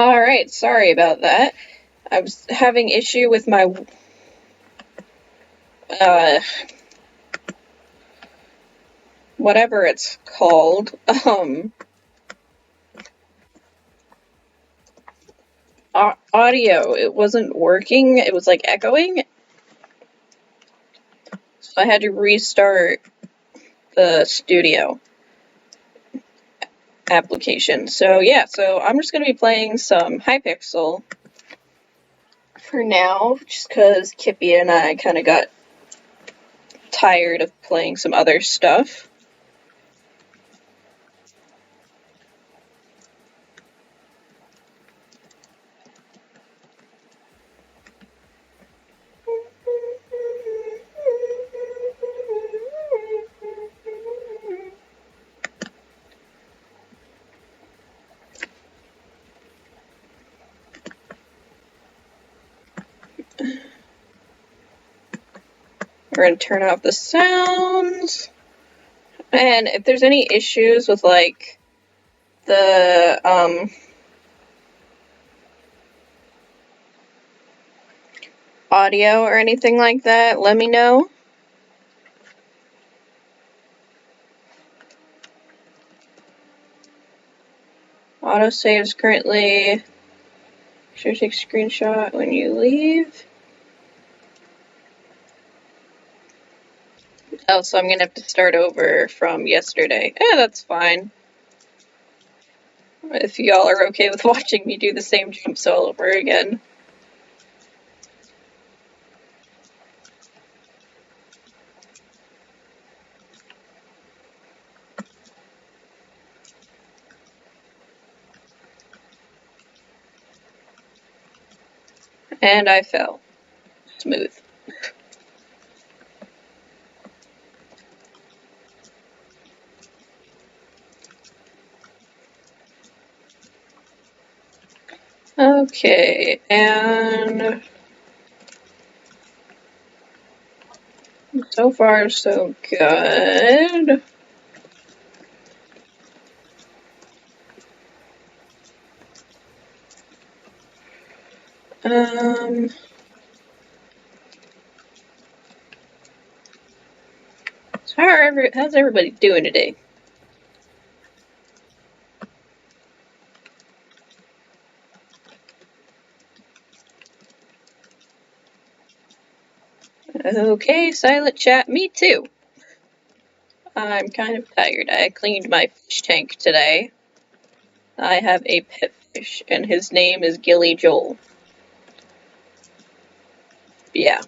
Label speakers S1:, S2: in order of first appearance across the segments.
S1: Alright, sorry about that. I was having issue with my uh whatever it's called. Audio. It wasn't working. It was like echoing. So I had to restart the studio application. So yeah, so I'm just gonna be playing some Hypixel for now, just because Kippy and I kind of got tired of playing some other stuff. We're gonna turn off the sounds. And if there's any issues with like the audio or anything like that, let me know. Autosave's currently. Should take screenshot when you leave. Oh, so I'm gonna have to start over from yesterday. That's fine. If y'all are okay with watching me do the same jumps all over again. And I fell. Smooth. Okay, and so far so good. So how's everybody doing today? Okay, silent chat, me too. I'm kind of tired. I cleaned my fish tank today. I have a pet fish, and his name is Gilly Joel. Yeah.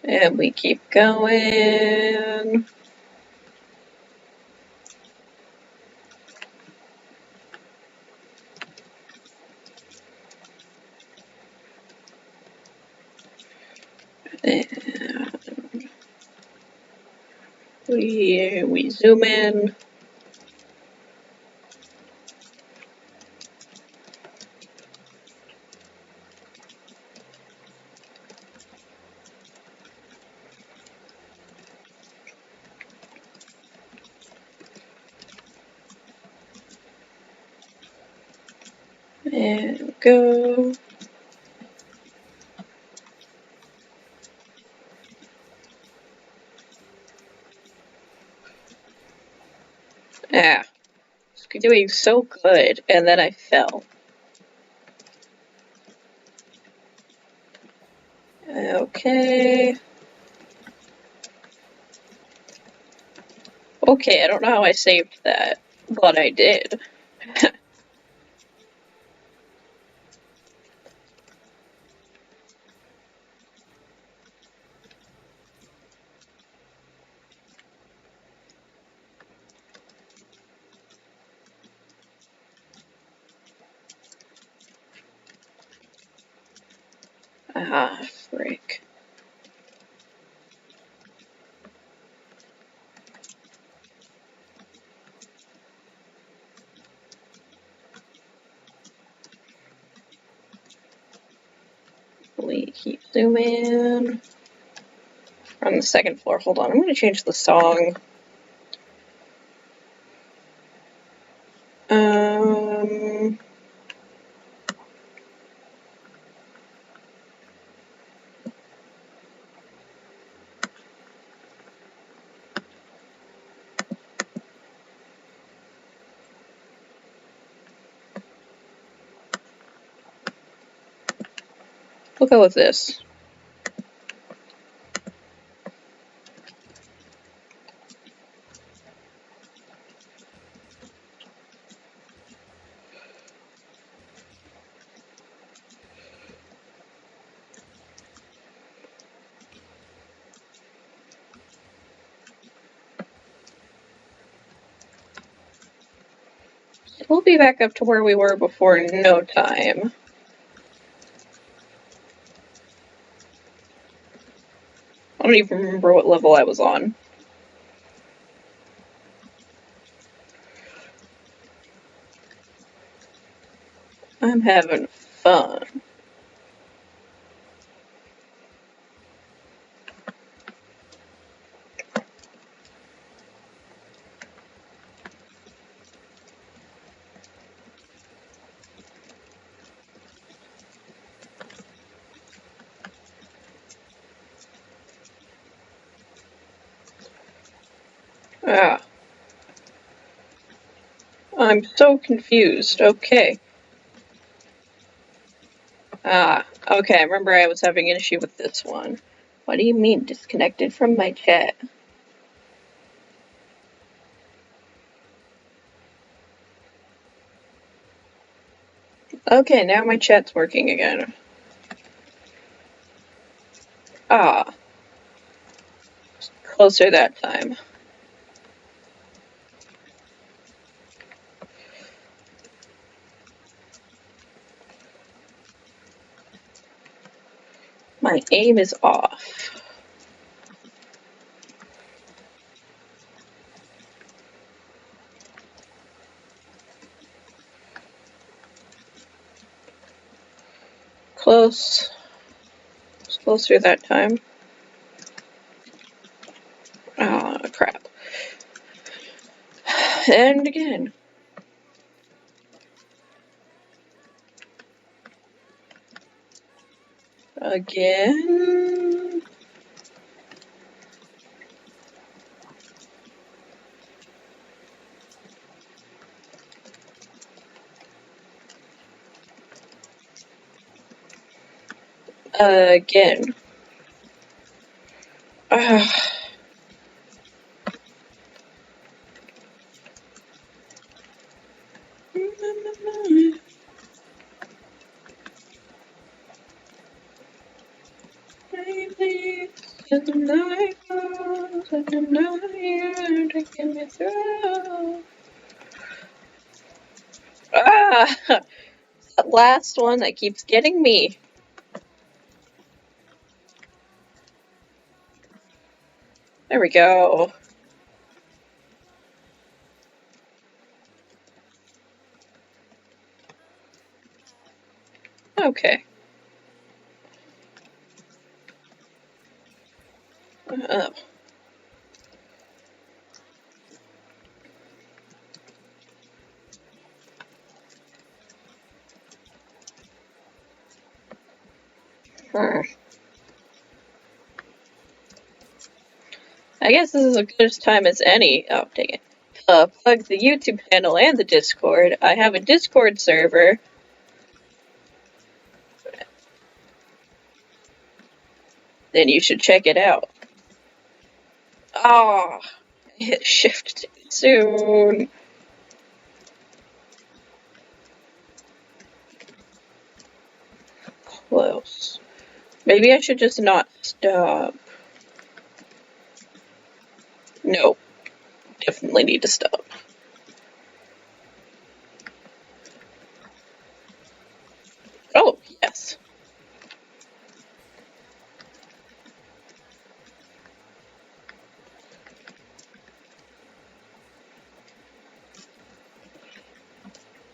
S1: And we keep going. And we zoom in. And go. Ah, it's doing so good, and then I fell. Okay. Okay, I don't know how I saved that, but I did. Ah, frick. We keep zooming. We're on the second floor. Hold on, I'm gonna change the song. We'll go with this. We'll be back up to where we were before in no time. I don't even remember what level I was on. I'm having fun. Ah. I'm so confused. Okay. Ah, okay, I remember I was having an issue with this one. What do you mean, disconnected from my chat? Okay, now my chat's working again. Ah. Closer that time. My aim is off. Close. It's closer that time. Ah, crap. And again. Again. Again. Ah. Ah, that last one that keeps getting me. There we go. Okay. Oh. Hmm. I guess this is as good a time as any. Oh, dang it. Plug the YouTube channel and the Discord. I have a Discord server. Then you should check it out. Ah, oh, I hit shift too soon. Close. Maybe I should just not stop. No, definitely need to stop. Oh, yes.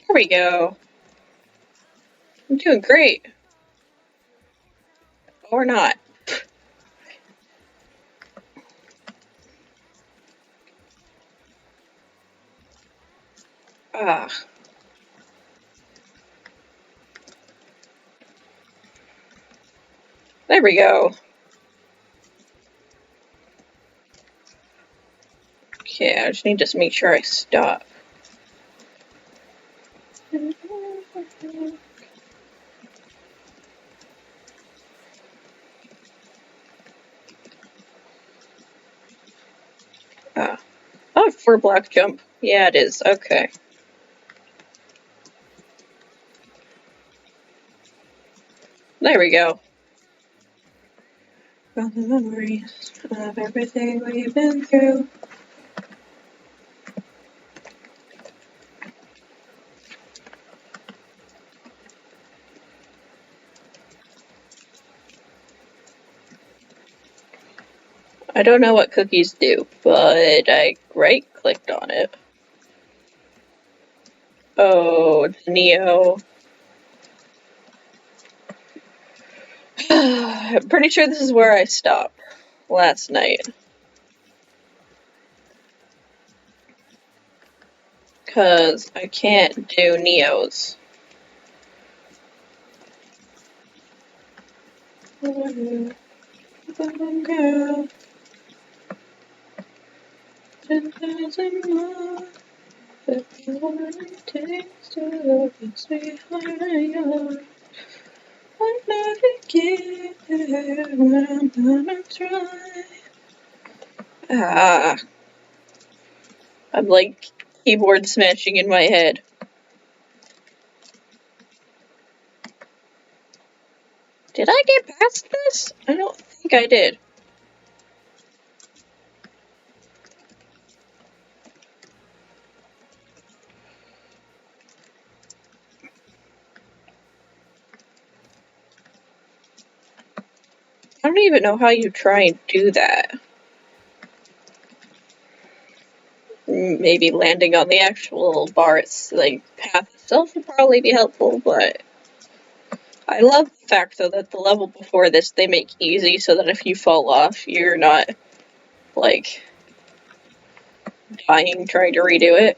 S1: Here we go. I'm doing great. Or not. Ah. There we go. Okay, I just need to make sure I stop. 4 block jump. Yeah, it is. Okay. There we go. From the memories of everything we've been through. I don't know what cookies do, but I right-clicked on it. Oh, Neo. I'm pretty sure this is where I stopped last night. Because I can't do Neos. Girl, 10,000 more. If you want it takes to love it, sweetheart, I'll never get there, but I'm gonna try. Ah, I'm like keyboard smashing in my head. Did I get past this? I don't think I did. I don't even know how you try and do that. Maybe landing on the actual bar, like, path itself would probably be helpful, but I love the fact, though, that the level before this they make easy so that if you fall off, you're not, like, dying trying to redo it.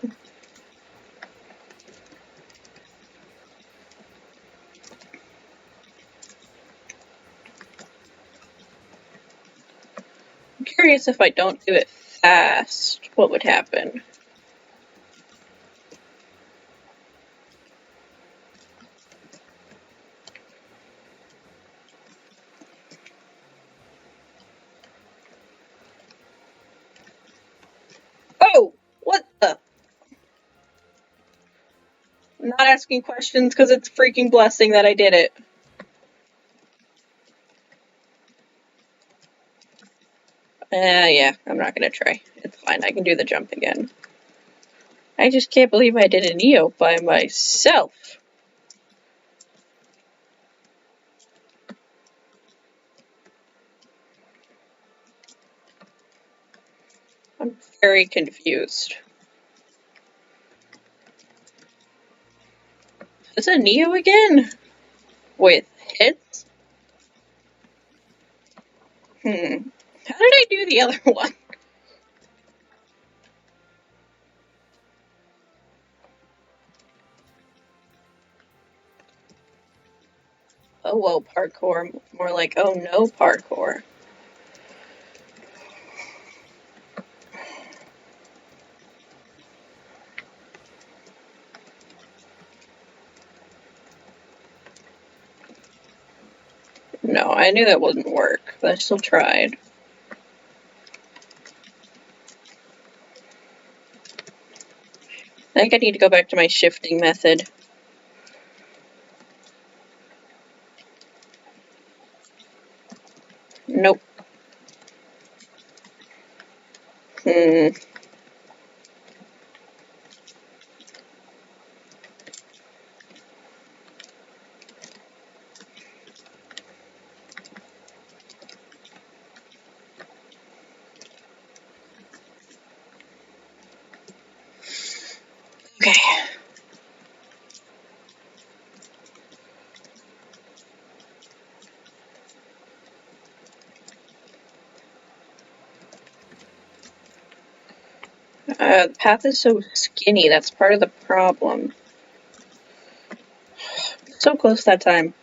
S1: I'm curious if I don't do it fast, what would happen? Oh! What the? I'm not asking questions because it's freaking blessing that I did it. Yeah, I'm not gonna try. It's fine, I can do the jump again. I just can't believe I did a Neo by myself. I'm very confused. Is it Neo again? With hits? How did I do the other one? Oh, whoa, parkour. More like, oh no, parkour. No, I knew that wouldn't work, but I still tried. I think I need to go back to my shifting method. Nope. Hmm. Okay. The path is so skinny, that's part of the problem. So close that time.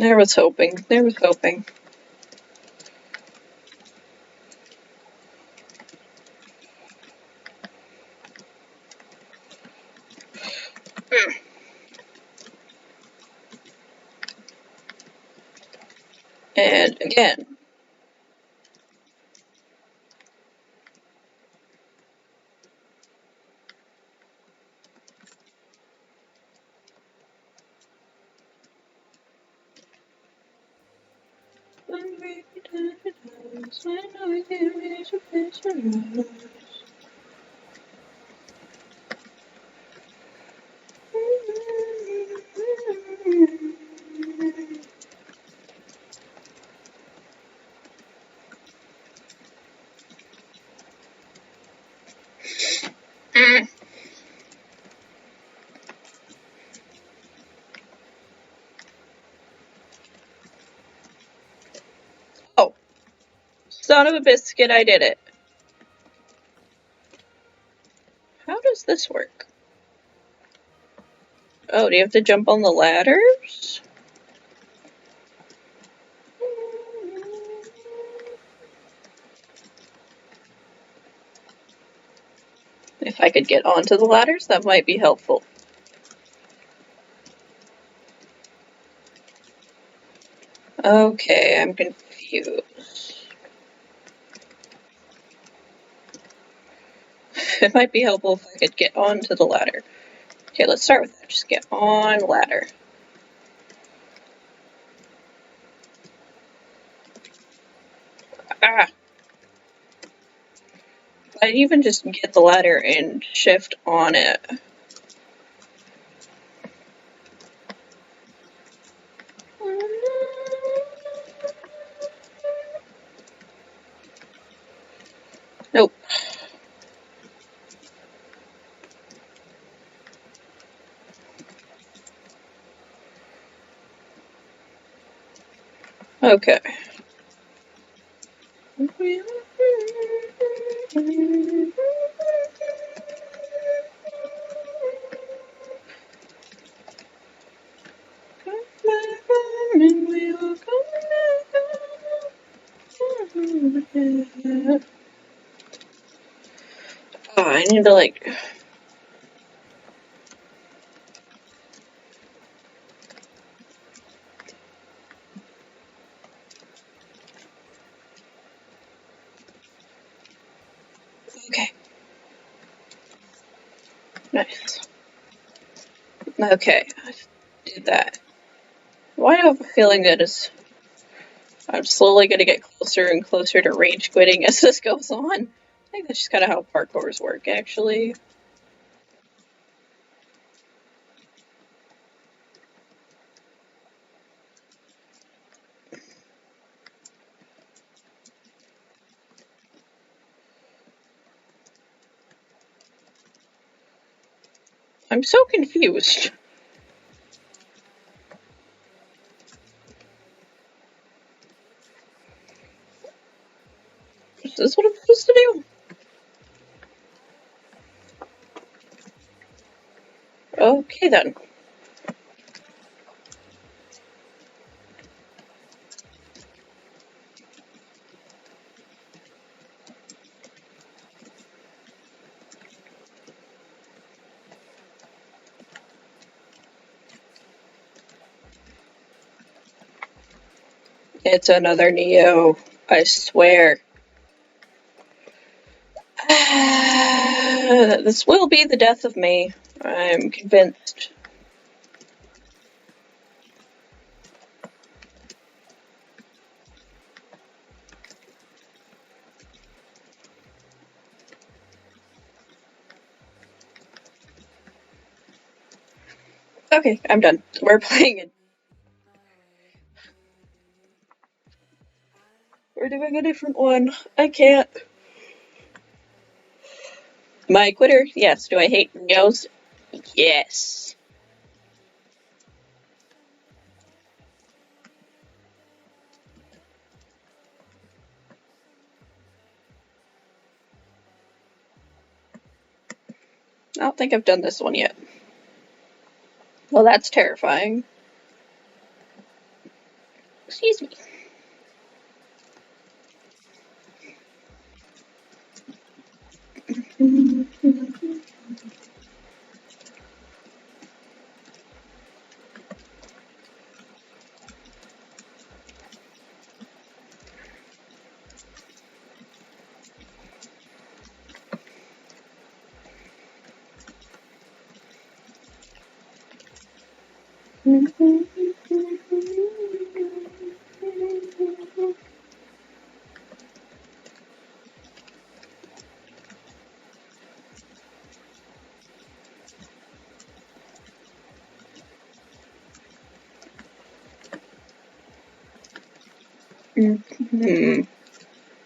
S1: There was hoping. There was hoping. And again. Oh, son of a biscuit, I did it. How does this work? Oh, do you have to jump on the ladders? If I could get onto the ladders, that might be helpful. Okay, I'm confused. It might be helpful if I could get onto the ladder. Okay, let's start with that. Just get on ladder. Ah! I even just get the ladder and shift on it. Nope. Okay. Oh, I need to like... Okay. Nice. Okay, I did that. Why do I have a feeling that I'm slowly going to get closer and closer to rage quitting as this goes on? I think that's just kind of how parkours work, actually. I'm so confused. Is this what I'm supposed to do? Okay then. It's another Neo, I swear. This will be the death of me. I'm convinced. Okay, I'm done. We're playing it. We're doing a different one. I can't. My quitter? Yes. Do I hate Neos? Yes. I don't think I've done this one yet. Well, that's terrifying. Excuse me.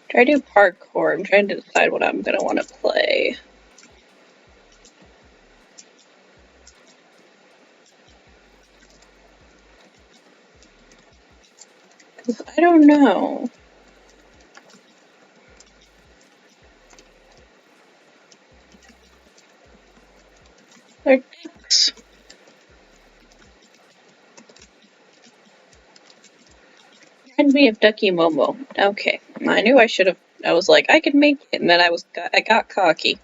S1: Try to do parkour. I'm trying to decide what I'm gonna want to play. I don't know. They're dicks. Remind me of Ducky Momo. Okay, I knew I should have. I was like, I could make it, and then I got cocky.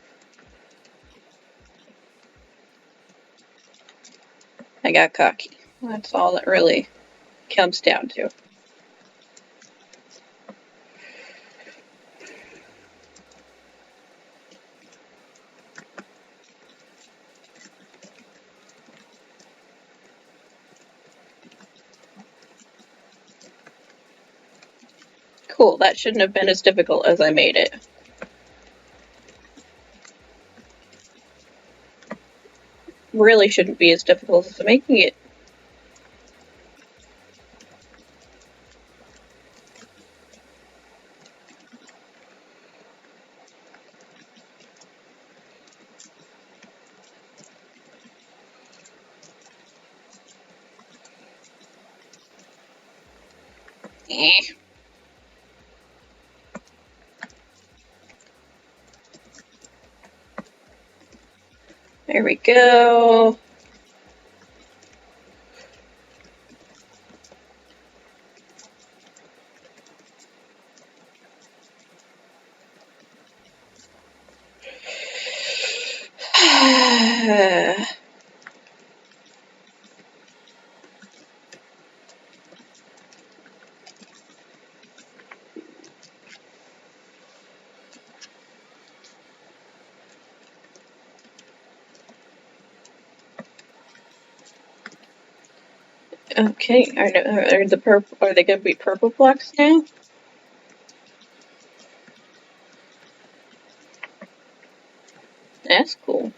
S1: I got cocky. That's all it really comes down to. Cool, that shouldn't have been as difficult as I made it. Really shouldn't be as difficult as making it. Eh. There we go. Okay, are they gonna be purple blocks now? That's cool.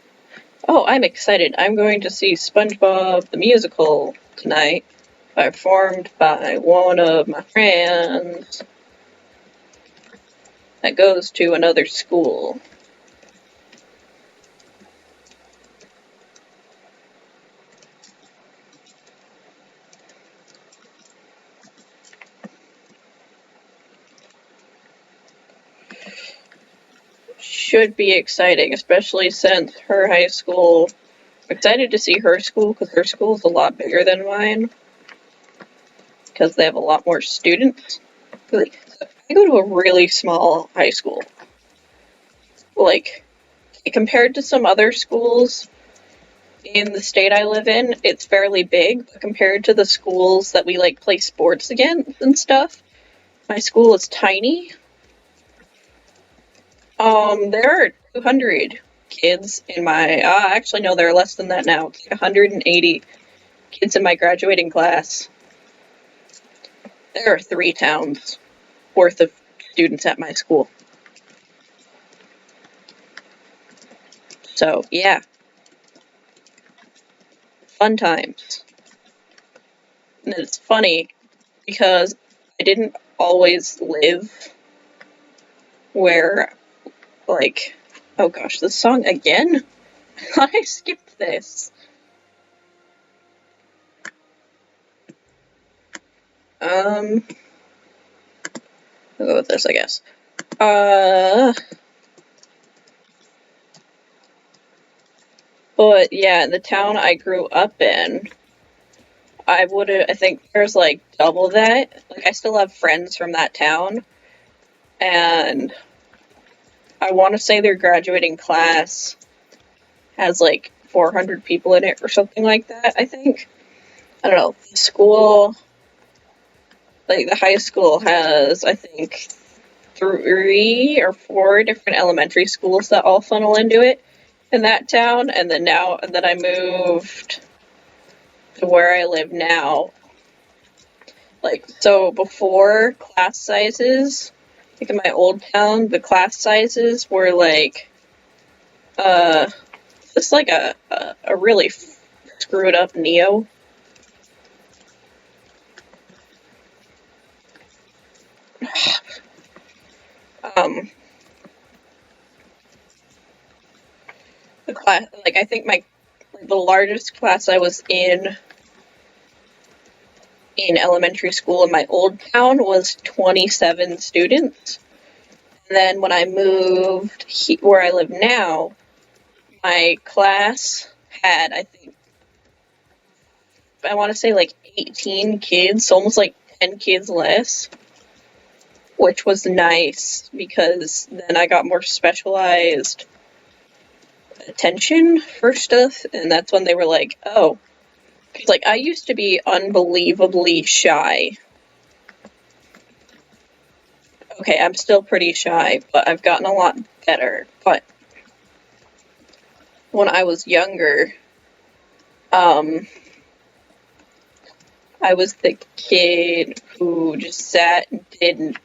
S1: Oh, I'm excited. I'm going to see SpongeBob the Musical tonight, performed by one of my friends that goes to another school. Should be exciting, especially since her high school. I'm excited to see her school because her school's a lot bigger than mine because they have a lot more students. Like, I go to a really small high school. Like, compared to some other schools in the state I live in, it's fairly big, but compared to the schools that we like play sports against and stuff, my school is tiny. There are 200 kids in my. Actually, no, there are less than that now. It's like 180 kids in my graduating class. There are 3 towns worth of students at my school. So, yeah, fun times. And it's funny because I didn't always live where, like, oh gosh, this song again? I thought I skipped this. I'll go with this, I guess. But yeah, the town I grew up in, I think there's like double that. Like, I still have friends from that town, and I want to say their graduating class has like 400 people in it or something like that, I think. I don't know. The school, like the high school has, I think, 3 or 4 different elementary schools that all funnel into it in that town. And then I moved to where I live now. Like, so before class sizes, like in my old town, the class sizes were like, uh, just like a really screwed up Neo. Um, the class, like, I think the largest class I was in elementary school in my old town was 27 students. And then when I moved where I live now, my class had, I think, I want to say like 18 kids, so almost like 10 kids less, which was nice because then I got more specialized attention for stuff, and that's when they were like, oh, 'cause, like, I used to be unbelievably shy. Okay, I'm still pretty shy, but I've gotten a lot better. But when I was younger, um, I was the kid who just sat and didn't,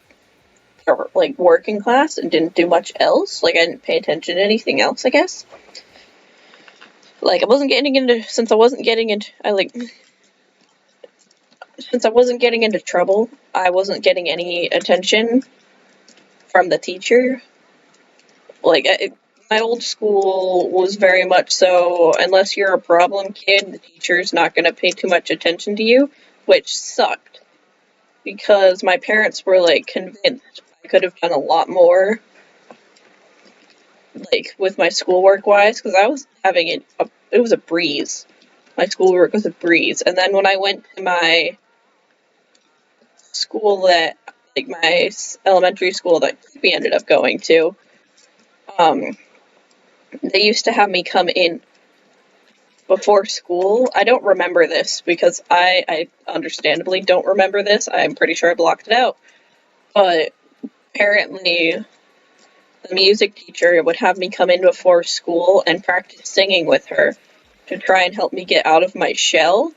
S1: or, like, work in class and didn't do much else. Like, I didn't pay attention to anything else, I guess. Like, since I wasn't getting into trouble, I wasn't getting any attention from the teacher. Like, my old school was very much so, unless you're a problem kid, the teacher's not going to pay too much attention to you, which sucked because my parents were like convinced I could have done a lot more, like with my schoolwork wise, because I was having it was a breeze. My schoolwork was a breeze, and then when I went to my school that, like my elementary school that we ended up going to, um, they used to have me come in before school. I don't remember this because I understandably don't remember this. I'm pretty sure I blocked it out. But apparently, the music teacher would have me come in before school and practice singing with her to try and help me get out of my shell.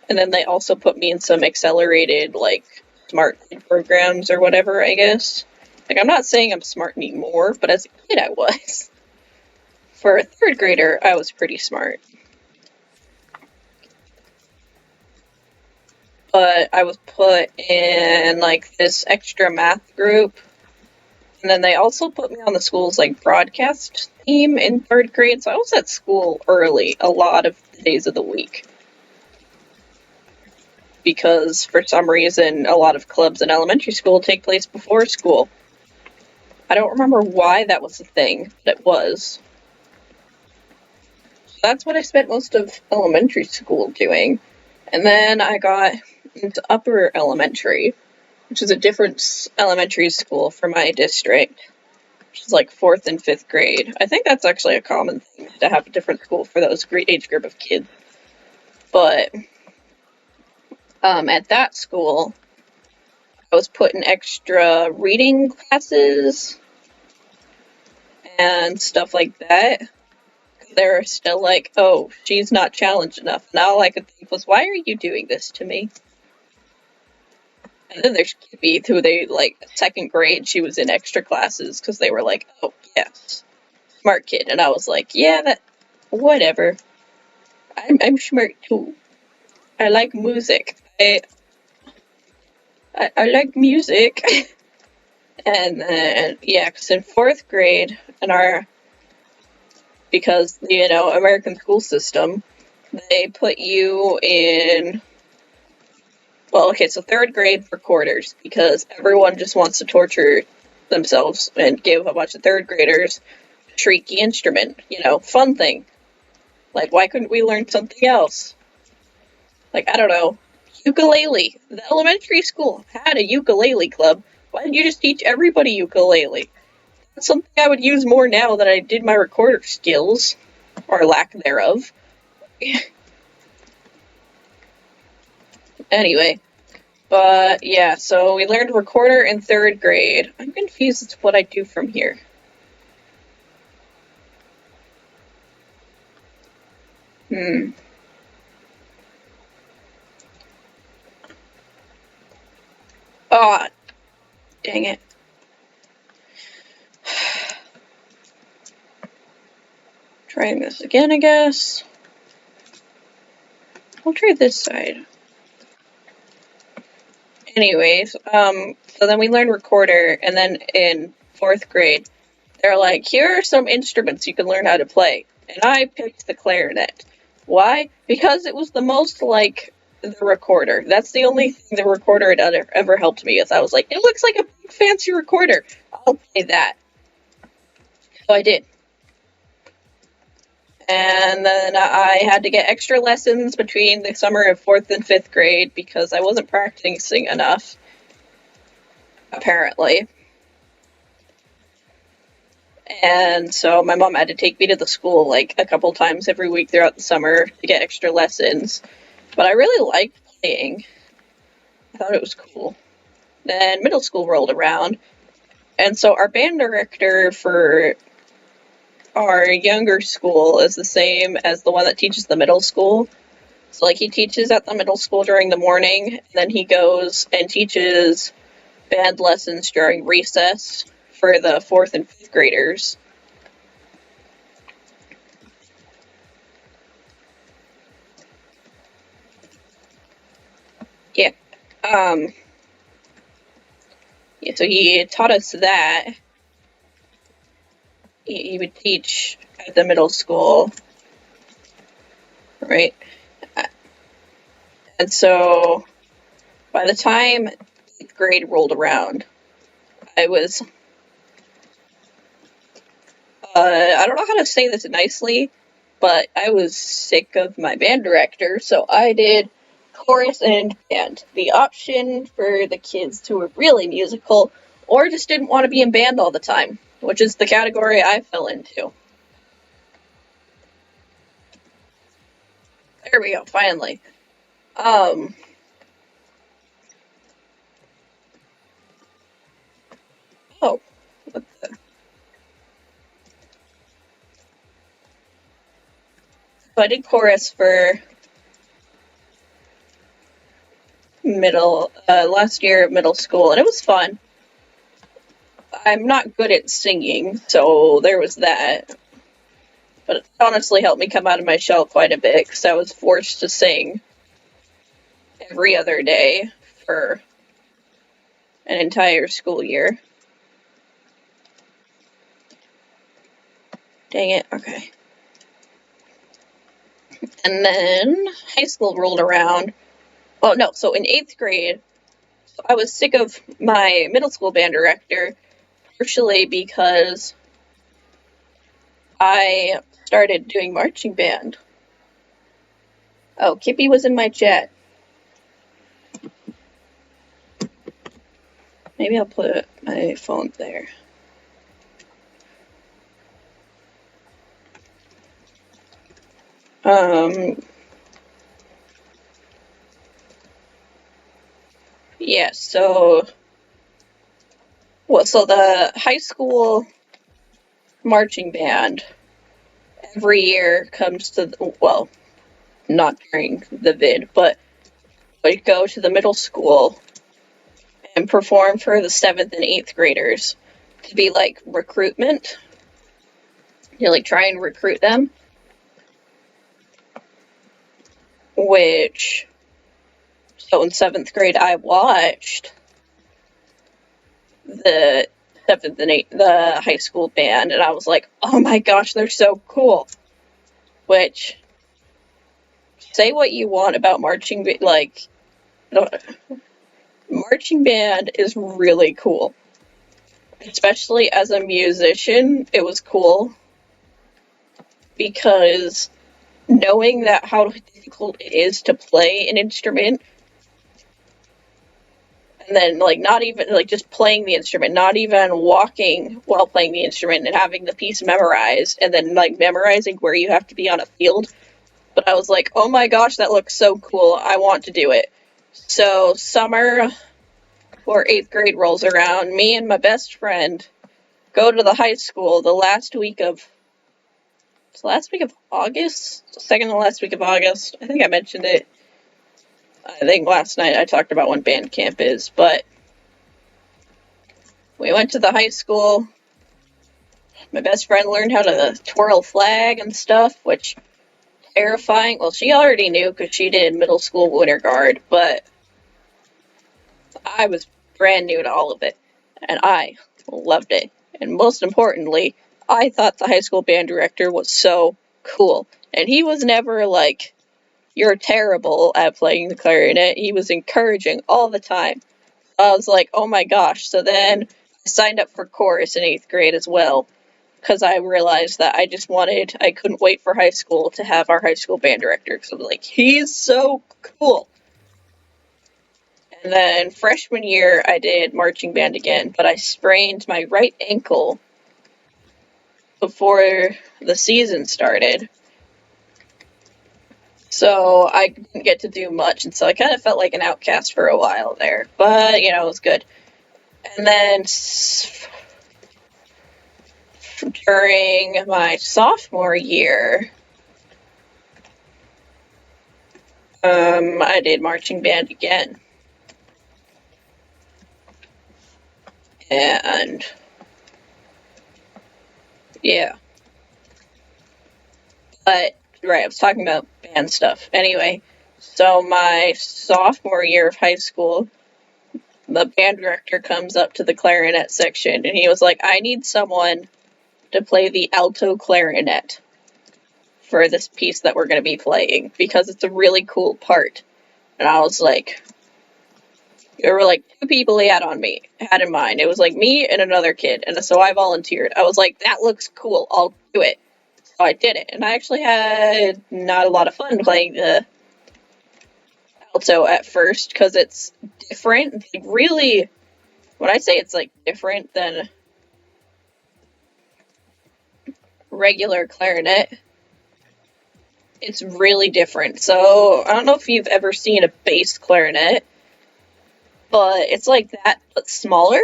S1: And then they also put me in some accelerated, like, smart programs or whatever, I guess. Like, I'm not saying I'm smart anymore, but as a kid I was. For a third grader, I was pretty smart. But I was put in like this extra math group, and then they also put me on the school's like broadcast team in third grade, so I was at school early a lot of the days of the week because for some reason a lot of clubs in elementary school take place before school. I don't remember why that was a thing, but it was. So that's what I spent most of elementary school doing. And then I got into upper elementary, which is a different elementary school for my district, which is like 4th and 5th grade. I think that's actually a common thing to have a different school for those age group of kids. But at that school, I was put in extra reading classes and stuff like that. They were still like, oh, she's not challenged enough. And all I could think was, why are you doing this to me? And then there's Kippy, who they, like, 2nd grade, she was in extra classes, because they were like, oh, yes, smart kid. And I was like, yeah, whatever. I'm smart, too. I like music. I like music. And then, yeah, because in 4th grade, because, American school system, they put you in, well, okay, so 3rd grade for quarters, because everyone just wants to torture themselves and give a bunch of 3rd graders a shrieky instrument, fun thing. Like, why couldn't we learn something else? Like, I don't know. Ukulele. The elementary school had a ukulele club. Why didn't you just teach everybody ukulele? That's something I would use more now that I did my recorder skills, or lack thereof. Anyway, but yeah, so we learned recorder in 3rd grade. I'm confused as to what I do from here. Oh, dang it. Trying this again, I guess. I'll try this side. Anyways, so then we learned recorder, and then in 4th grade, they're like, here are some instruments you can learn how to play. And I picked the clarinet. Why? Because it was the most like the recorder. That's the only thing the recorder had ever helped me with. I was like, it looks like a big fancy recorder. I'll play that. So I did. And then I had to get extra lessons between the summer of 4th and 5th grade because I wasn't practicing enough, apparently. And so my mom had to take me to the school like a couple times every week throughout the summer to get extra lessons. But I really liked playing. I thought it was cool. Then middle school rolled around, and so our band director for our younger school is the same as the one that teaches the middle school. So like he teaches at the middle school during the morning, and then he goes and teaches band lessons during recess for the 4th and 5th graders. Yeah. Yeah, so he taught us that. He would teach at the middle school, right? And so by the time 8th grade rolled around, I was, I don't know how to say this nicely, but I was sick of my band director, so I did chorus and band. The option for the kids who were really musical or just didn't want to be in band all the time, which is the category I fell into. There we go, finally. Um, oh, what the? So I did chorus for last year of middle school, and it was fun. I'm not good at singing, so there was that. But it honestly helped me come out of my shell quite a bit because I was forced to sing every other day for an entire school year. Dang it, okay. And then high school rolled around. Well, no, so in 8th grade, I was sick of my middle school band director, partially because I started doing marching band. Oh, Kippy was in my chat. Maybe I'll put my phone there. Yeah, so the high school marching band every year comes to, well, not during the vid, but we go to the middle school and perform for the 7th and 8th graders to be like recruitment. You know, like try and recruit them. Which, so in 7th grade, I watched the 7th and 8th, the high school band, and I was like, oh my gosh, they're so cool. Which, say what you want about marching, like, marching band is really cool. Especially as a musician, it was cool because knowing that how difficult it is to play an instrument And then, like, not even, like, just playing the instrument, not even walking while playing the instrument and having the piece memorized, and then, like, memorizing where you have to be on a field. But I was like, oh my gosh, that looks so cool. I want to do it. So, summer or 8th grade rolls around. Me and my best friend go to the high school the last week of August? Second to last week of August. I think I mentioned it. I think last night I talked about when band camp is, but we went to the high school. My best friend learned how to twirl a flag and stuff, which terrifying. Well, she already knew because she did middle school winter guard, but I was brand new to all of it, and I loved it. And most importantly, I thought the high school band director was so cool. And he was never like, you're terrible at playing the clarinet. He was encouraging all the time. I was like, oh my gosh. So then I signed up for chorus in 8th grade as well, because I realized that I couldn't wait for high school to have our high school band director, because I was like, he's so cool. And then freshman year, I did marching band again, but I sprained my right ankle before the season started. So I didn't get to do much, and so I kind of felt like an outcast for a while there. But, it was good. And then during my sophomore year, I did marching band again. And yeah. But, right, I was talking about band stuff. Anyway, so my sophomore year of high school, the band director comes up to the clarinet section, and he was like, I need someone to play the alto clarinet for this piece that we're going to be playing, because it's a really cool part. And I was like, there were like 2 people he had in mind. It was like me and another kid, and so I volunteered. I was like, that looks cool, I'll do it. So I did it, and I actually had not a lot of fun playing the alto at first, because it's different. Really, when I say it's like different than regular clarinet, it's really different. So I don't know if you've ever seen a bass clarinet, but it's like that, but smaller.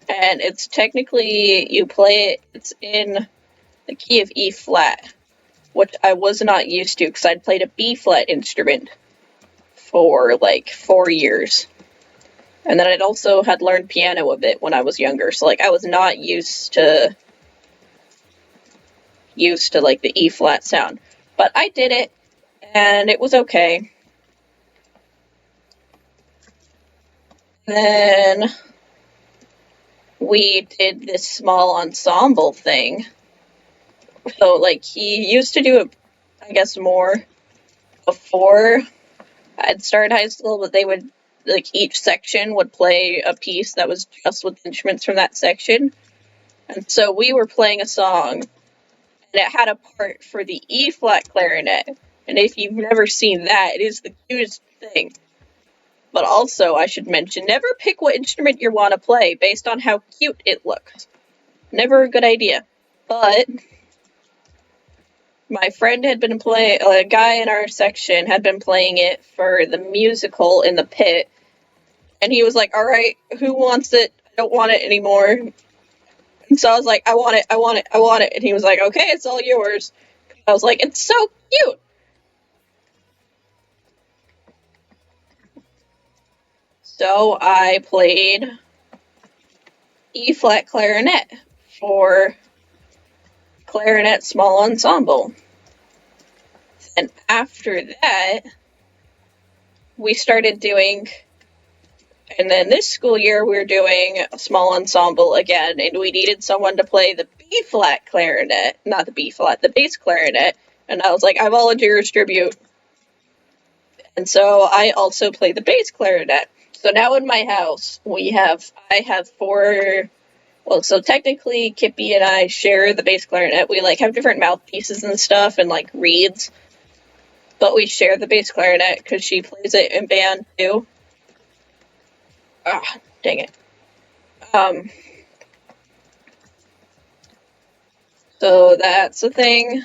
S1: And it's technically, you play it, it's in the key of E flat, which I was not used to, because I'd played a B flat instrument for like 4 years. And then I'd also had learned piano a bit when I was younger, so like I was not used to like the E flat sound. But I did it, and it was okay. Then we did this small ensemble thing. So like he used to do it, I guess, more before I'd started high school, but they would, like, each section would play a piece that was just with instruments from that section. And so we were playing a song, and it had a part for the E flat clarinet. And if you've never seen that, it is the cutest thing. But also, I should mention, never pick what instrument you want to play based on how cute it looks. Never a good idea. But my friend had been playing, a guy in our section had been playing it for the musical in the pit, and he was like, alright, who wants it? I don't want it anymore. And so I was like, I want it, I want it, I want it. And he was like, okay, it's all yours. I was like, it's so cute! So I played E flat clarinet for clarinet small ensemble. And after that, we started doing, and then this school year we were doing a small ensemble again, and we needed someone to play the B flat clarinet, not the B flat, the bass clarinet. And I was like, I volunteer as tribute. And so I also play the bass clarinet. So now in my house, I have 4. Well, so technically, Kippy and I share the bass clarinet. We, like, have different mouthpieces and stuff and, like, reeds. But we share the bass clarinet because she plays it in band, too. Ah, dang it. Um, so that's a thing.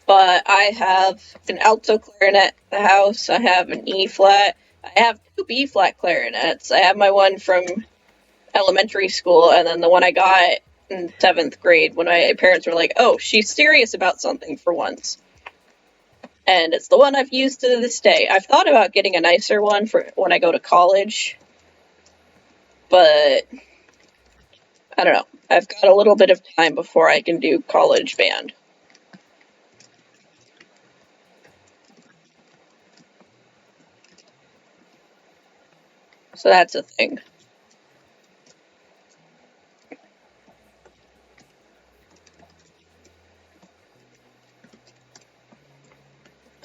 S1: But I have an alto clarinet at the house. I have an E flat. I have two B flat clarinets. I have my one from elementary school, and then the one I got in 7th grade when my parents were like, "Oh, she's serious about something for once." And it's the one I've used to this day. I've thought about getting a nicer one for when I go to college, but I don't know. I've got a little bit of time before I can do college band. So that's a thing.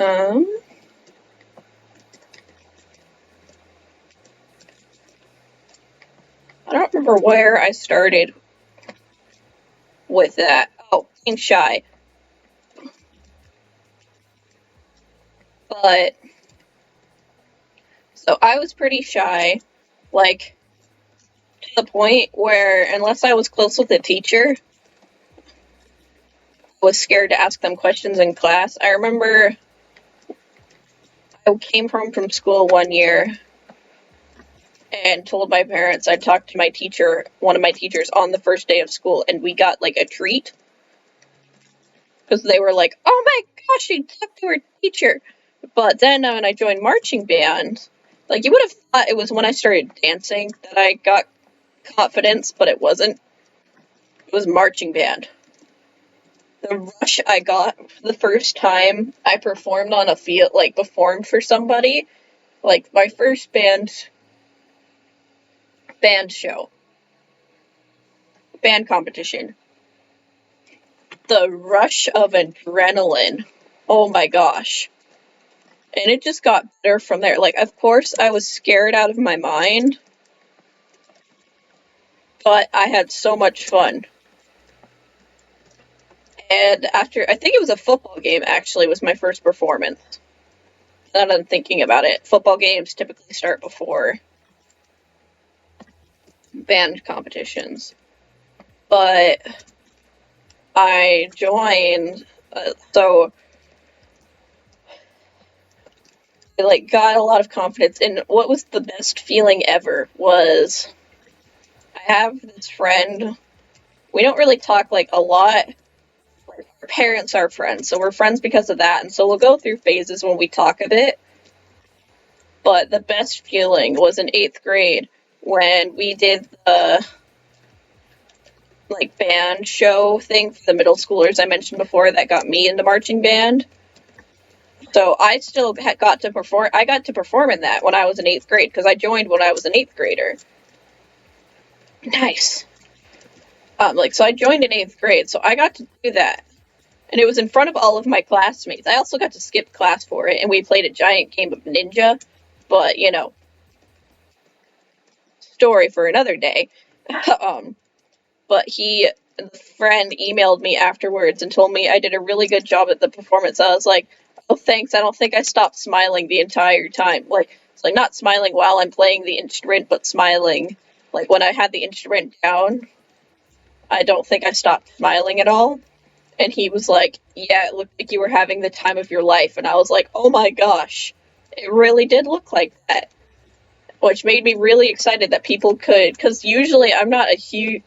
S1: Um, I don't remember where I started with that. Oh, being shy. But, so I was pretty shy, like, to the point where, unless I was close with a teacher, I was scared to ask them questions in class. I remember I came home from school one year and told my parents I talked to my teacher, one of my teachers, on the first day of school, and we got like a treat because they were like, "Oh my gosh, she talked to her teacher." But then when I joined marching band, like you would have thought it was when I started dancing that I got confidence, but it wasn't. It was marching band. The rush I got the first time I performed on a field, like performed for somebody, like my first band show, band competition. The rush of adrenaline. Oh my gosh. And it just got better from there. Like, of course, I was scared out of my mind, but I had so much fun. And after, I think it was a football game actually, was my first performance. Now that I'm thinking about it, football games typically start before band competitions. But I joined, so I like got a lot of confidence. And what was the best feeling ever was I have this friend. We don't really talk like a lot. Our parents are friends, so we're friends because of that. And so we'll go through phases when we talk a bit. But the best feeling was in 8th grade when we did the like band show thing for the middle schoolers I mentioned before that got me into marching band. So I still got to perform. I got to perform in that when I was in 8th grade because I joined when I was an 8th grader. Nice. Like so I joined in 8th grade, so I got to do that, and it was in front of all of my classmates. I also got to skip class for it, and we played a giant game of Ninja. But story for another day. um, but the friend emailed me afterwards and told me I did a really good job at the performance. I was like, "Oh, thanks. I don't think I stopped smiling the entire time. Like, it's like not smiling while I'm playing the instrument, but smiling like when I had the instrument down. I don't think I stopped smiling at all." And he was like, "Yeah, it looked like you were having the time of your life." And I was like, "Oh my gosh, it really did look like that." Which made me really excited that people could, because usually I'm not a huge.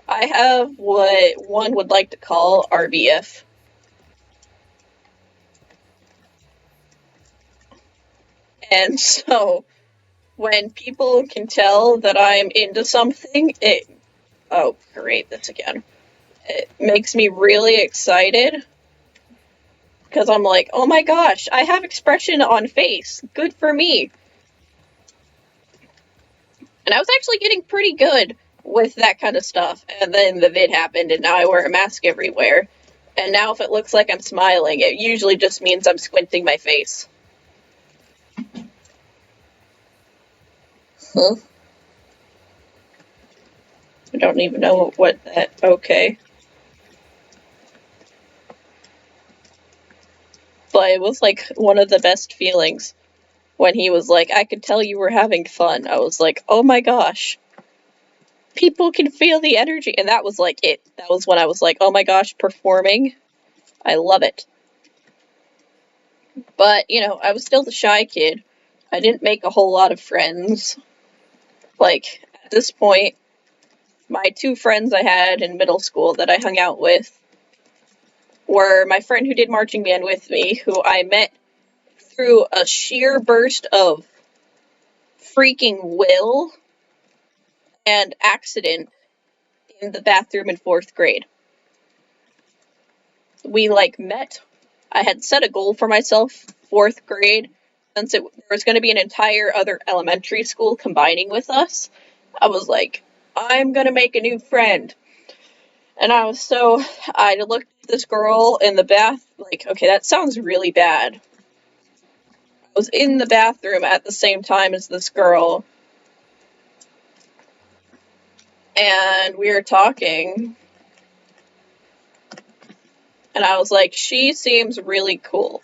S1: I have what one would like to call RBF. And so when people can tell that I'm into something, oh, great, this again. It makes me really excited because I'm like, oh my gosh, I have expression on face. Good for me. And I was actually getting pretty good with that kind of stuff. And then the vid happened, and now I wear a mask everywhere. And now, if it looks like I'm smiling, it usually just means I'm squinting my face. Huh? I don't even know what that. Okay. But it was like one of the best feelings. when he was like, I could tell you were having fun. I was like, oh my gosh. People can feel the energy. And that was like it. That was when I was like, oh my gosh, performing. I love it. But, you know, I was still the shy kid. I didn't make a whole lot of friends. Like, at this point, my two friends I had in middle school that I hung out with were my friend who did marching band with me, who I met through a sheer burst of freaking will and accident in the bathroom in 4th grade. We, like, met. I had set a goal for myself, 4th grade, since there was going to be an entire other elementary school combining with us. I was like, I'm gonna make a new friend. And I looked at this girl in the bath, like, okay, that sounds really bad. I was in the bathroom at the same time as this girl, and we were talking, and I was like, she seems really cool.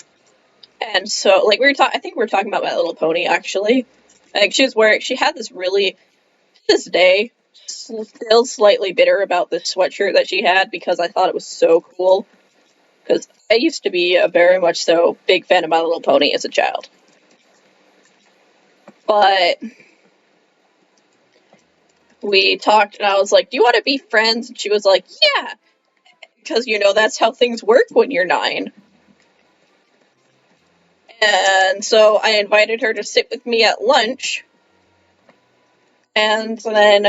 S1: And so, like, I think we were talking about My Little Pony, actually. Like, she had this really, to this day, still slightly bitter about this sweatshirt that she had because I thought it was so cool. Because I used to be a very much so big fan of My Little Pony as a child. But we talked, and I was like, do you want to be friends? And she was like, yeah, because, you know, that's how things work when you're 9. And so I invited her to sit with me at lunch, and then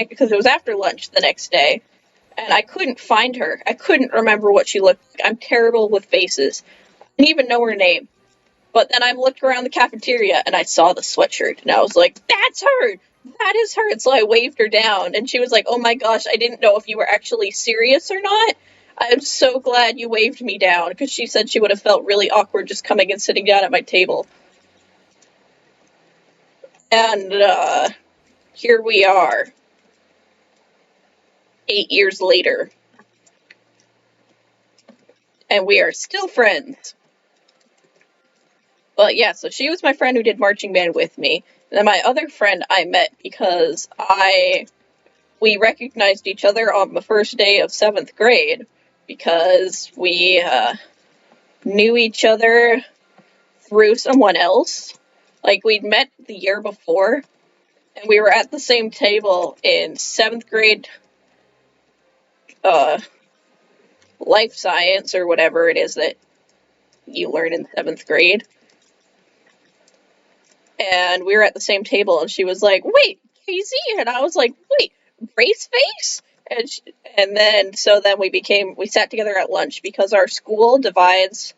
S1: because it was after lunch the next day, and I couldn't find her. I couldn't remember what she looked like. I'm terrible with faces. I didn't even know her name. But then I looked around the cafeteria and I saw the sweatshirt, and I was like, that's her! That is her! And so I waved her down, and she was like, oh my gosh, I didn't know if you were actually serious or not. I'm so glad you waved me down, because she said she would have felt really awkward just coming and sitting down at my table. And, here we are, 8 years later, and we are still friends. But yeah, so she was my friend who did marching band with me. And then my other friend I met because we recognized each other on the first day of 7th grade because we knew each other through someone else. Like, we'd met the year before, and we were at the same table in 7th grade life science, or whatever it is that you learn in 7th grade. And we were at the same table, and she was like, wait, Casey? And I was like, wait, Brace Face? And then we sat together at lunch because our school divides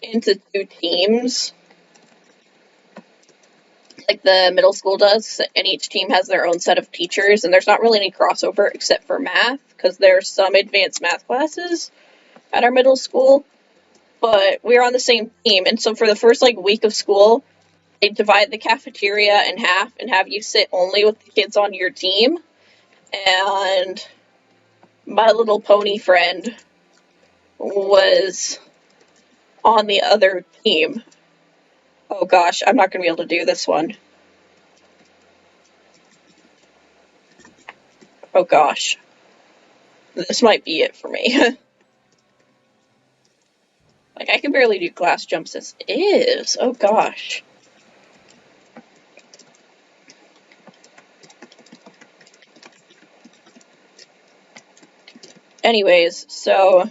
S1: into 2 teams, like the middle school does, and each team has their own set of teachers, and there's not really any crossover except for math, because there's some advanced math classes at our middle school, but we were on the same team, and so for the first, like, week of school, they divide the cafeteria in half and have you sit only with the kids on your team, and My Little Pony friend was on the other team. Oh gosh, I'm not gonna be able to do this one. Oh gosh. This might be it for me. Like, I can barely do glass jumps as is. Oh gosh. Anyways, so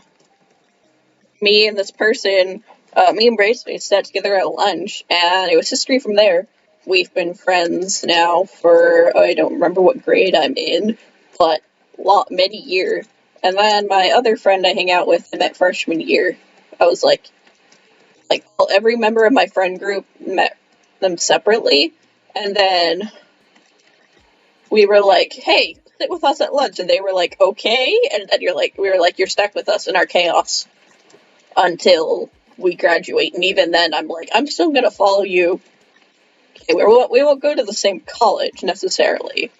S1: me and this person, me and Braceface sat together at lunch, and it was history from there. We've been friends now for, I don't remember what grade I'm in, but many year. And then my other friend I hang out with, I met freshman year. I was like every member of my friend group met them separately, and then we were like, hey, sit with us at lunch, and they were like, okay, and then we were like, you're stuck with us in our chaos until we graduate, and even then, I'm like, I'm still gonna follow you. Okay, we won't go to the same college, necessarily,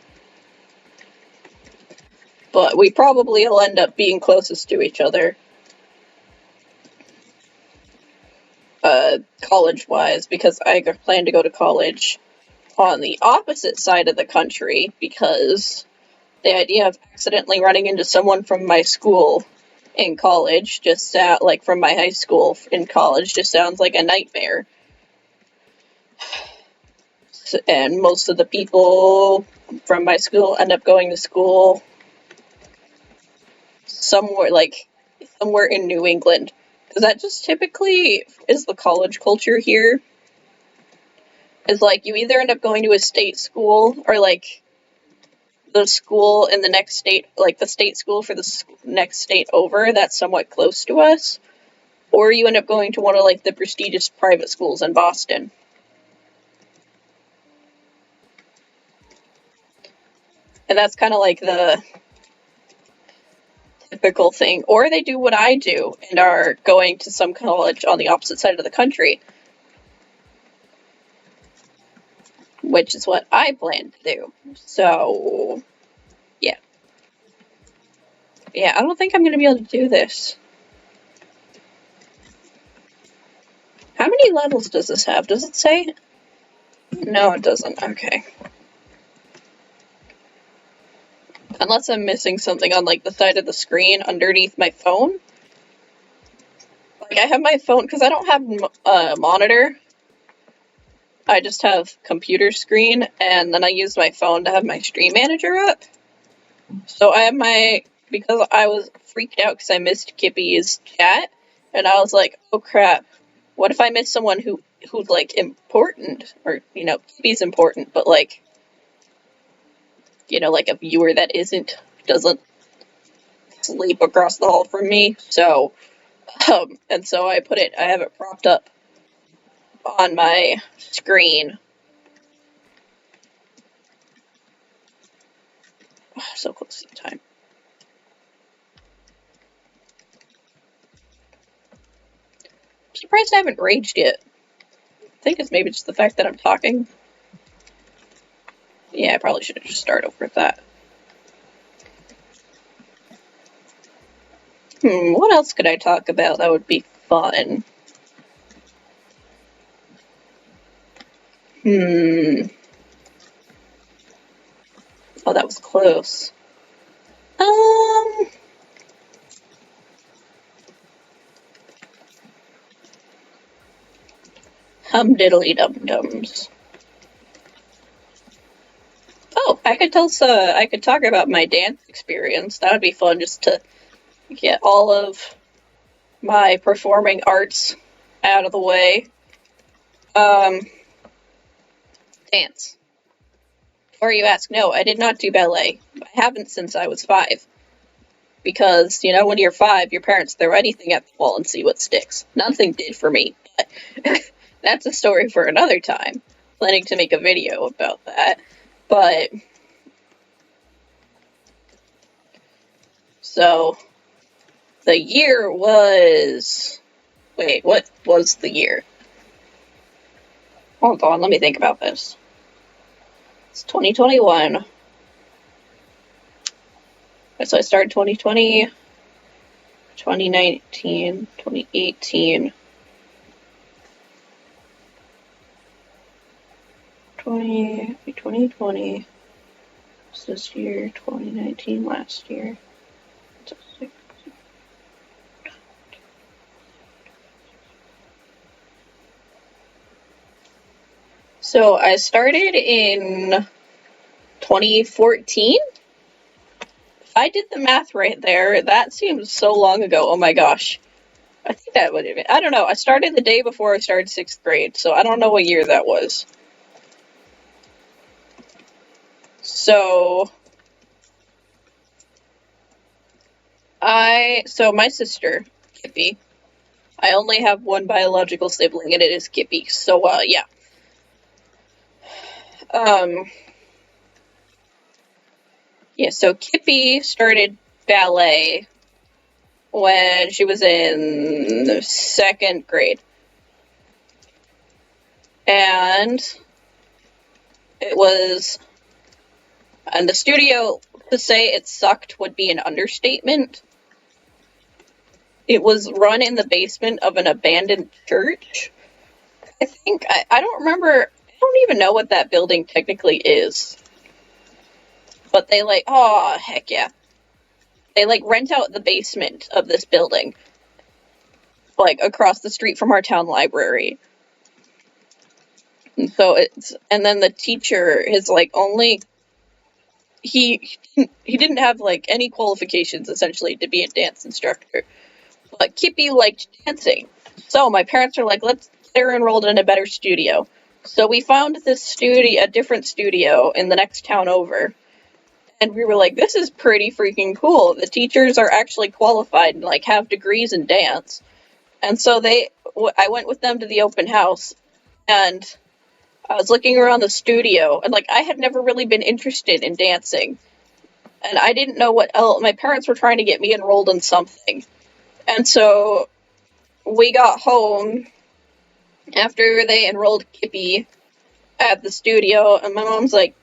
S1: but we probably will end up being closest to each other. college-wise, because I plan to go to college on the opposite side of the country, because the idea of accidentally running into someone from my school in college like from my high school in college just sounds like a nightmare. And most of the people from my school end up going to school somewhere in New England, because that just typically is the college culture here. Is like you either end up going to a state school, or like the school in the next state, like the state school for the next state over that's somewhat close to us, or you end up going to one of like the prestigious private schools in Boston. And that's kind of like the typical thing. Or they do what I do and are going to some college on the opposite side of the country, which is what I plan to do. So, yeah. Yeah, I don't think I'm going to be able to do this. How many levels does this have? Does it say? No, it doesn't. Okay. Unless I'm missing something on, like, the side of the screen underneath my phone. Like, I have my phone, because I don't have a monitor. I just have computer screen, and then I use my phone to have my stream manager up. So I have because I was freaked out because I missed Kippy's chat, and I was like, oh crap, what if I miss someone who's, like, important? Or, you know, Kippy's important, but, like, you know, like a viewer that doesn't sleep across the hall from me. So, and so I have it propped up on my screen. Oh, so close to the time. I'm surprised I haven't raged yet. I think it's maybe just the fact that I'm talking. Yeah, I probably should have just started over with that. What else could I talk about that would be fun? Oh, that was close. Diddly-dum-dums. Oh, I could talk about my dance experience. That would be fun, just to get all of my performing arts out of the way. Dance. Or you ask, no, I did not do ballet. I haven't since I was 5. Because, you know, when you're 5, your parents throw anything at the wall and see what sticks. Nothing did for me, but that's a story for another time. Planning to make a video about that. But, so, the year was... Wait, what was the year? Hold on, let me think about this. It's 2021. So I started 2020, 2019, 2018, 2020, this year, 2019, last year. So I started in 2014. I did the math right there. That seems so long ago. Oh my gosh. I think that would have been... I don't know. I started the day before I started 6th grade, so I don't know what year that was. So my sister, Kippy, I only have one biological sibling, and it is Kippy. So, yeah. Yeah, so Kippy started ballet when she was in the 2nd grade. And the studio, to say it sucked would be an understatement. It was run in the basement of an abandoned church. I don't remember. I don't even know what that building technically is. But they like, oh heck yeah, they like rent out the basement of this building, like across the street from our town library. And so and then the teacher is like only he didn't have like any qualifications essentially to be a dance instructor, but Kippy liked dancing. So my parents are like, let's get her enrolled in a better studio. So we found this studio, a different studio in the next town over. And we were like, this is pretty freaking cool. The teachers are actually qualified and like have degrees in dance. And so I went with them to the open house, and I was looking around the studio, and like I had never really been interested in dancing, and I didn't know what else. My parents were trying to get me enrolled in something, and so we got home after they enrolled Kippy at the studio, and my mom's like,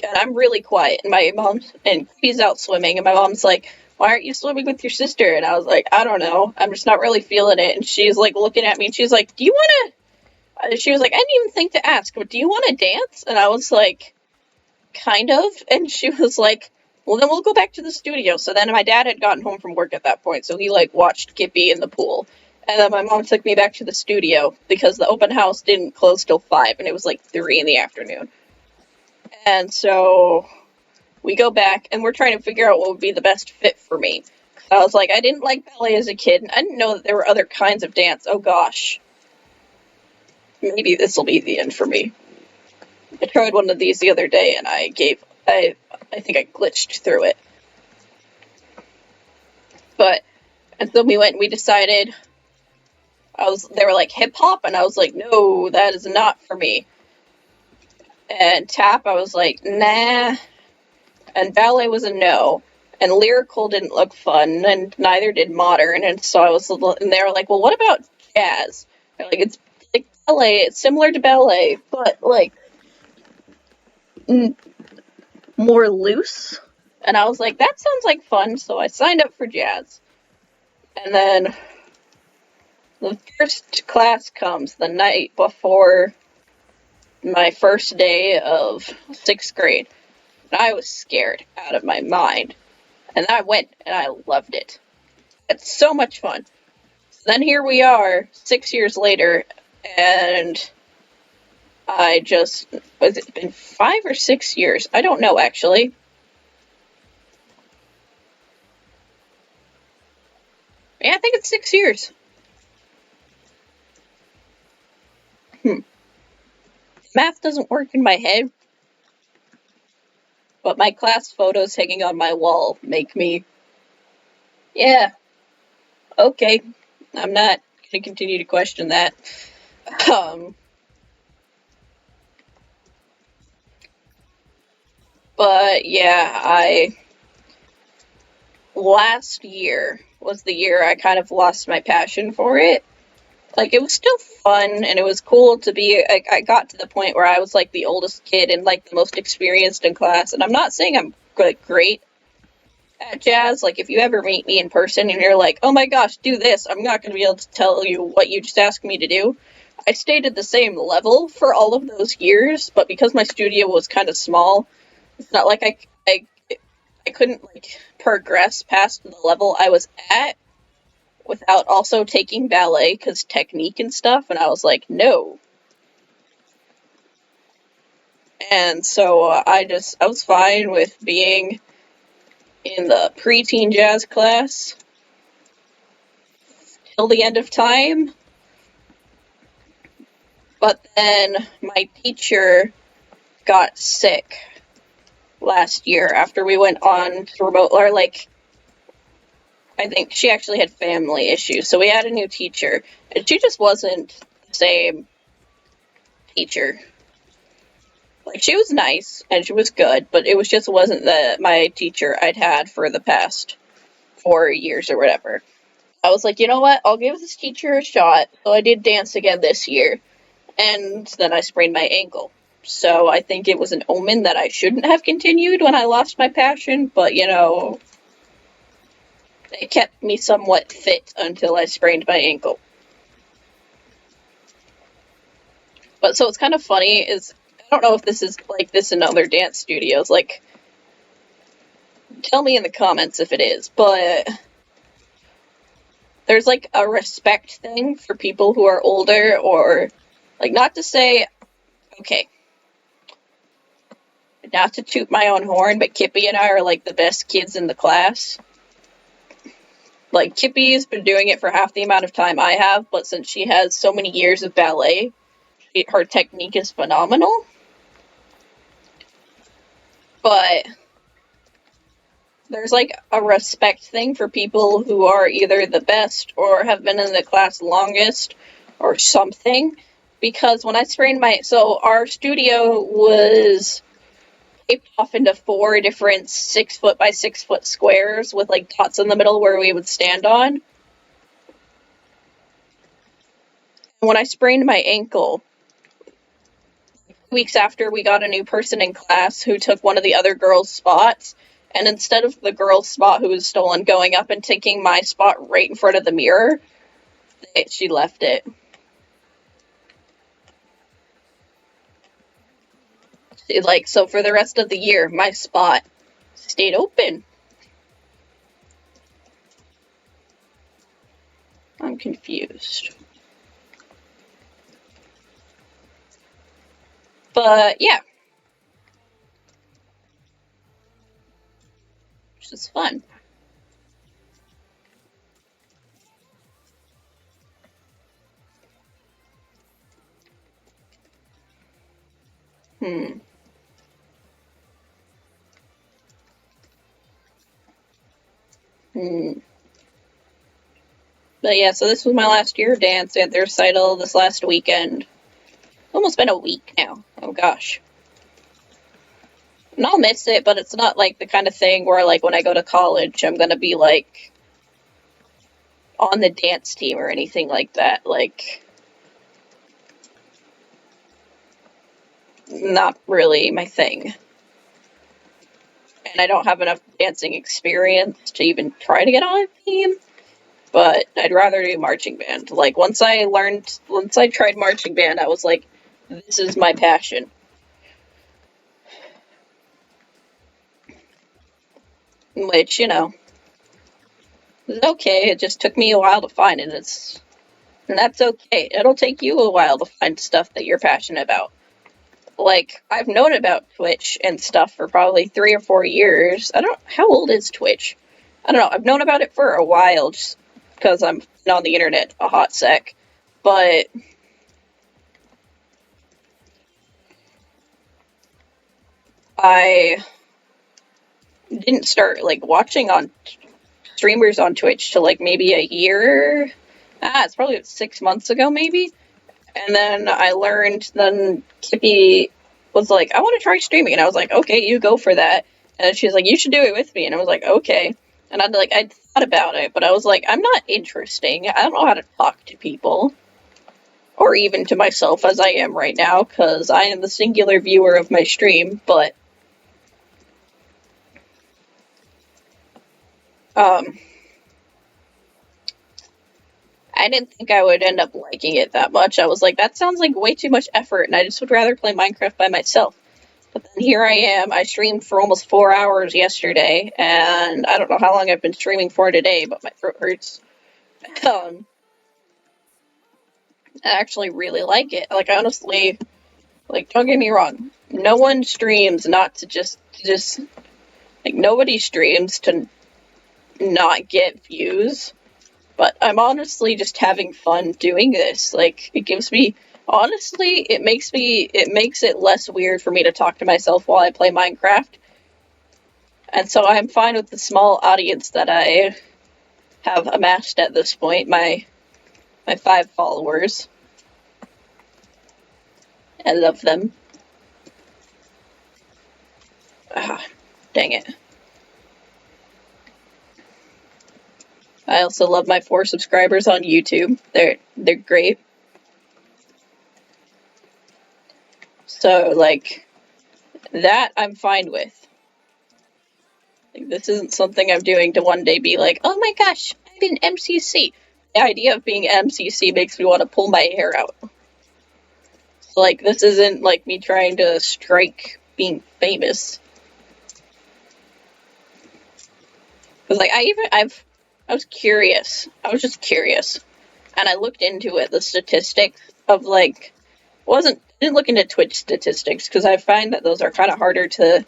S1: and I'm really quiet, and my mom's and Kippy's out swimming, and my mom's like, why aren't you swimming with your sister? And I was like, I don't know, I'm just not really feeling it. And she's like looking at me, and she's like, do you want to? She was like, I didn't even think to ask, but do you want to dance? And I was like, kind of. And she was like, well, then we'll go back to the studio. So then my dad had gotten home from work at that point, so he like watched Kippy in the pool. And then my mom took me back to the studio because the open house didn't close till 5, and it was like 3 in the afternoon. And so we go back, and we're trying to figure out what would be the best fit for me. I was like, I didn't like ballet as a kid, and I didn't know that there were other kinds of dance. Oh gosh. Maybe this will be the end for me. I tried one of these the other day, and I think I glitched through it. But, and then we went and we decided, they were like hip hop, and I was like, no, that is not for me. And tap, I was like, nah. And ballet was a no. And lyrical didn't look fun, and neither did modern. And so and they were like, well, what about jazz? They're like, it's like ballet, it's similar to ballet, but like more loose. And I was like, that sounds like fun, so I signed up for jazz. And then the first class comes the night before my first day of 6th grade. And I was scared out of my mind. And I went, and I loved it. It's so much fun. So then here we are, 6 years later, and has it been 5 or 6 years? I don't know, actually. Yeah, I think it's 6 years. Math doesn't work in my head, but my class photos hanging on my wall make me, yeah, okay, I'm not going to continue to question that. But yeah, last year was the year I kind of lost my passion for it. Like, it was still fun, and it was cool to be, I got to the point where I was, like, the oldest kid and, like, the most experienced in class, and I'm not saying I'm, like, great at jazz. Like, if you ever meet me in person and you're like, oh my gosh, do this, I'm not going to be able to tell you what you just asked me to do. I stayed at the same level for all of those years, but because my studio was kind of small, it's not like I couldn't, like, progress past the level I was at without also taking ballet, because technique and stuff, and I was like, no. And so I was fine with being in the preteen jazz class till the end of time. But then my teacher got sick last year after we went on to remote, or like, I think she actually had family issues, so we had a new teacher, and she just wasn't the same teacher. Like, she was nice, and she was good, but it wasn't my teacher I'd had for the past 4 years or whatever. I was like, you know what, I'll give this teacher a shot, so I did dance again this year, and then I sprained my ankle. So I think it was an omen that I shouldn't have continued when I lost my passion, but, you know, it kept me somewhat fit until I sprained my ankle. But so it's kind of funny is, I don't know if this is like this in other dance studios, like, tell me in the comments if it is, but there's like a respect thing for people who are older, or like, not to say, okay, not to toot my own horn, but Kippy and I are like the best kids in the class. Like, Kippy's been doing it for half the amount of time I have, but since she has so many years of ballet, her technique is phenomenal. But there's like a respect thing for people who are either the best or have been in the class longest or something. Because when I sprained so our studio was taped off into 4 different 6-foot by 6-foot squares with like dots in the middle where we would stand on. When I sprained my ankle, weeks after, we got a new person in class who took one of the other girls' spots, and instead of the girl's spot who was stolen going up and taking my spot right in front of the mirror, she left it. Like, so for the rest of the year, my spot stayed open. I'm confused. But yeah, which is fun. Hmm. Hmm. But yeah, so this was my last year of dance at their recital this last weekend. Almost been a week now. Oh gosh. And I'll miss it, but it's not like the kind of thing where, like, when I go to college, I'm gonna be like on the dance team or anything like that. Like, not really my thing. And I don't have enough dancing experience to even try to get on a team. But I'd rather do marching band. Like, once I tried marching band, I was like, this is my passion. Which, you know, is okay. It just took me a while to find it. And that's okay. It'll take you a while to find stuff that you're passionate about. Like, I've known about Twitch and stuff for probably 3 or 4 years. How old is Twitch? I don't know. I've known about it for a while just because I'm on the internet a hot sec. But I didn't start, like, watching on streamers on Twitch till, like, maybe a year. It's probably 6 months ago, maybe. And then I learned, then Kippy was like, I want to try streaming. And I was like, okay, you go for that. And she's like, you should do it with me. And I was like, okay. And I thought about it, but I was like, I'm not interesting. I don't know how to talk to people. Or even to myself as I am right now, because I am the singular viewer of my stream, but I didn't think I would end up liking it that much. I was like, that sounds like way too much effort, and I just would rather play Minecraft by myself. But then here I am. I streamed for almost 4 hours yesterday, and I don't know how long I've been streaming for today, but my throat hurts. I actually really like it. Like, honestly, like, don't get me wrong. No one streams not to just, like, nobody streams to not get views. But I'm honestly just having fun doing this. Like, it gives me, honestly, it makes it less weird for me to talk to myself while I play Minecraft. And so I'm fine with the small audience that I have amassed at this point, my 5 followers. I love them. Dang it. I also love my 4 subscribers on YouTube. They're great. So, like, that I'm fine with. Like, this isn't something I'm doing to one day be like, oh my gosh, I'm in MCC. The idea of being MCC makes me want to pull my hair out. Like, this isn't like me trying to strike being famous. Because like I was curious. I was just curious, and I looked into it. The statistics of like didn't look into Twitch statistics because I find that those are kind of harder to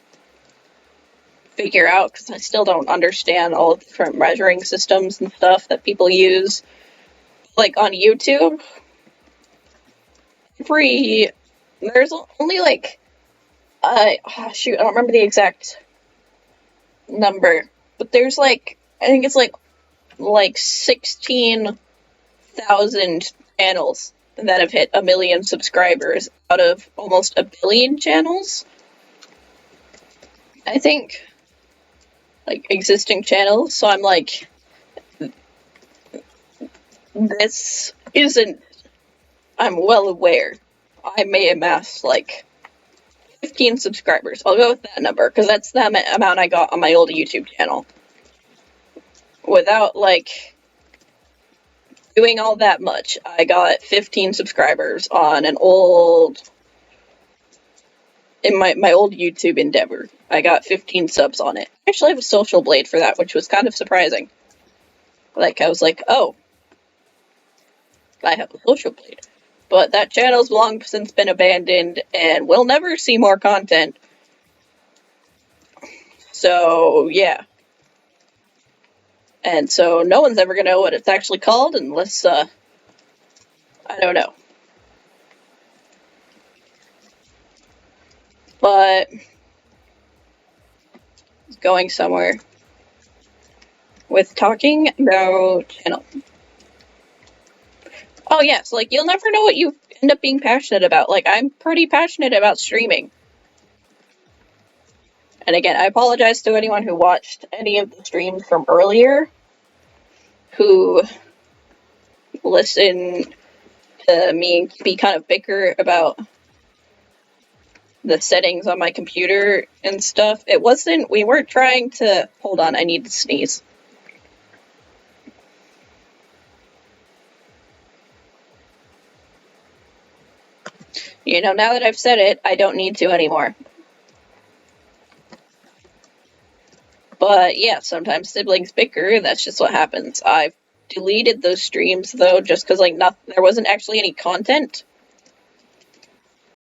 S1: figure out because I still don't understand all the different measuring systems and stuff that people use. Like on YouTube, there's only like shoot, I don't remember the exact number, but there's like I think it's like 16,000 channels that have hit 1 million subscribers out of almost 1 billion channels. I think, like, existing channels. So I'm like, this isn't. I'm well aware. I may amass like 15 subscribers. I'll go with that number because that's the amount I got on my old YouTube channel. Without like doing all that much, I got 15 subscribers on an old. In my old YouTube endeavor, I got 15 subs on it. I actually have a social blade for that, which was kind of surprising. Like, I was like, oh, I have a social blade. But that channel's long since been abandoned, and we'll never see more content. So, yeah. And so no one's ever gonna know what it's actually called unless, I don't know. But it's going somewhere with talking about channel. Oh yes, yeah, so, like, you'll never know what you end up being passionate about. Like, I'm pretty passionate about streaming. And again, I apologize to anyone who watched any of the streams from earlier, who listened to me and be kind of bicker about the settings on my computer and stuff. We weren't trying to, hold on, I need to sneeze. You know, now that I've said it, I don't need to anymore. But yeah, sometimes siblings bicker, that's just what happens. I've deleted those streams though, just because like there wasn't actually any content.